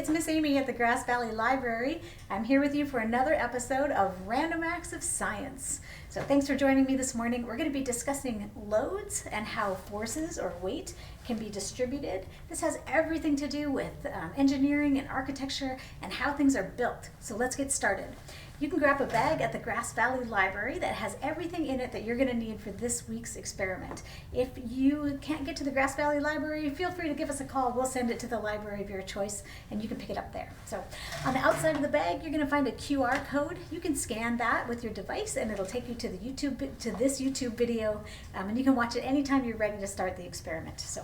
it's Miss Amy at the Grass Valley Library. I'm here with you for another episode of Random Acts of Science. So thanks for joining me this morning. We're going to be discussing loads and how forces or weight can be distributed. This has everything to do with engineering and architecture and how things are built. So let's get started. You can grab a bag at the Grass Valley Library that has everything in it that you're going to need for this week's experiment. If you can't get to the Grass Valley Library, feel free to give us a call. We'll send it to the library of your choice and you can pick it up there. So on the outside of the bag, you're going to find a QR code. You can scan that with your device and it'll take you to this YouTube video, and you can watch it anytime you're ready to start the experiment. So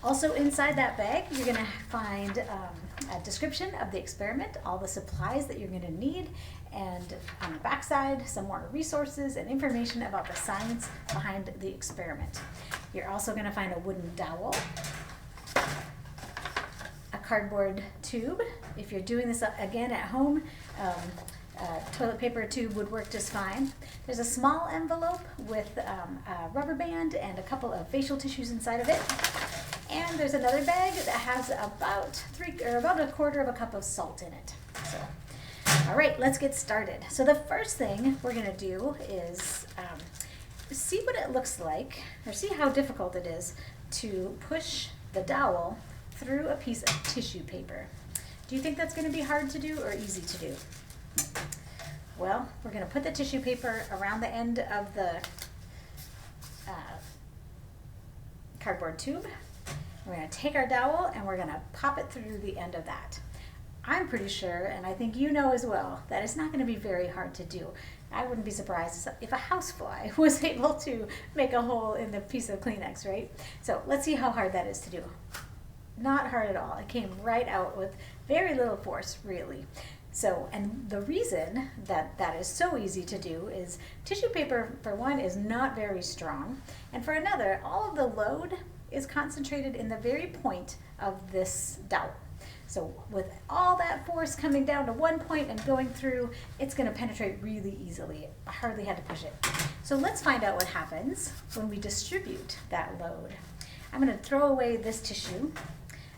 also inside that bag, you're going to find a description of the experiment, all the supplies that you're going to need, and on the back side, some more resources and information about the science behind the experiment. You're also going to find a wooden dowel, a cardboard tube. If you're doing this again at home, toilet paper tube would work just fine. There's a small envelope with a rubber band and a couple of facial tissues inside of it. And there's another bag that has about a quarter of a cup of salt in it. So, all right, let's get started. So the first thing we're going to do is see what it looks like, or see how difficult it is to push the dowel through a piece of tissue paper. Do you think that's going to be hard to do or easy to do? Well, we're going to put the tissue paper around the end of the cardboard tube. We're going to take our dowel and we're going to pop it through the end of that. I'm pretty sure, and I think you know as well, that it's not going to be very hard to do. I wouldn't be surprised if a housefly was able to make a hole in the piece of Kleenex, right? So let's see how hard that is to do. Not hard at all. It came right out with very little force, really. So, and the reason that that is so easy to do is tissue paper, for one, is not very strong, and for another, all of the load is concentrated in the very point of this dowel. So with all that force coming down to one point and going through, it's going to penetrate really easily. I hardly had to push it. So let's find out what happens when we distribute that load. I'm going to throw away this tissue.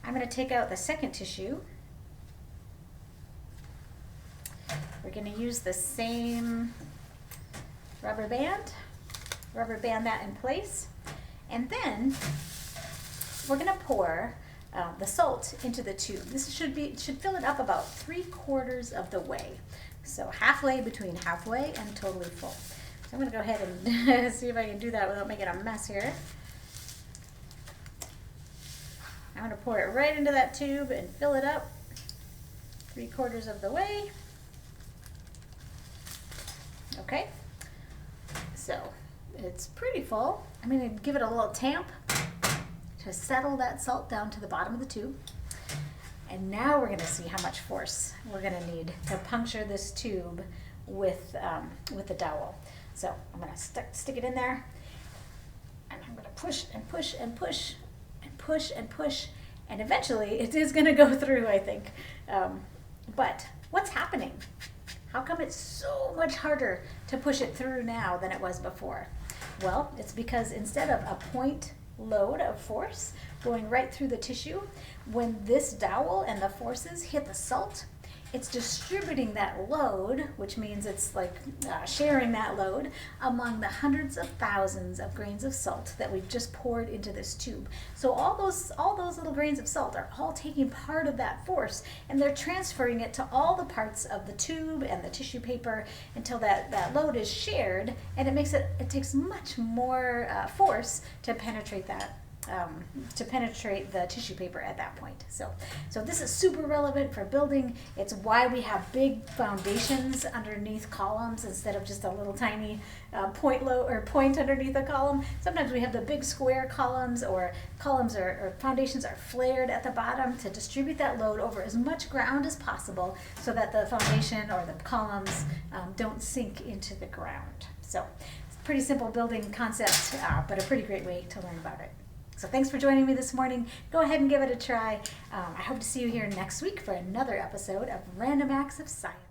I'm going to take out the second tissue. We're going to use the same rubber band that in place, and then we're going to pour the salt into the tube. This should fill it up about 3/4 of the way, so halfway between halfway and totally full. So I'm going to go ahead and see if I can do that without making a mess here. I'm going to pour it right into that tube and fill it up 3/4 of the way. Okay, so it's pretty full. I'm going to give it a little tamp to settle that salt down to the bottom of the tube. And now we're going to see how much force we're going to need to puncture this tube with the dowel. So I'm going to stick it in there, and I'm going to push and push and push and push and push, and eventually it is going to go through, I think. But what's happening? How come it's so much harder to push it through now than it was before? Well, it's because instead of a point load of force going right through the tissue, when this dowel and the forces hit the salt, it's distributing that load, which means it's like sharing that load among the hundreds of thousands of grains of salt that we've just poured into this tube. So all those little grains of salt are all taking part of that force, and they're transferring it to all the parts of the tube and the tissue paper until that load is shared, and it takes much more force to penetrate that. To penetrate the tissue paper at that point. So this is super relevant for building. It's why we have big foundations underneath columns instead of just a little tiny point underneath a column. Sometimes we have the big square columns, or foundations are flared at the bottom to distribute that load over as much ground as possible so that the foundation or the columns don't sink into the ground. So it's a pretty simple building concept, but a pretty great way to learn about it. So thanks for joining me this morning. Go ahead and give it a try. I hope to see you here next week for another episode of Random Acts of Science.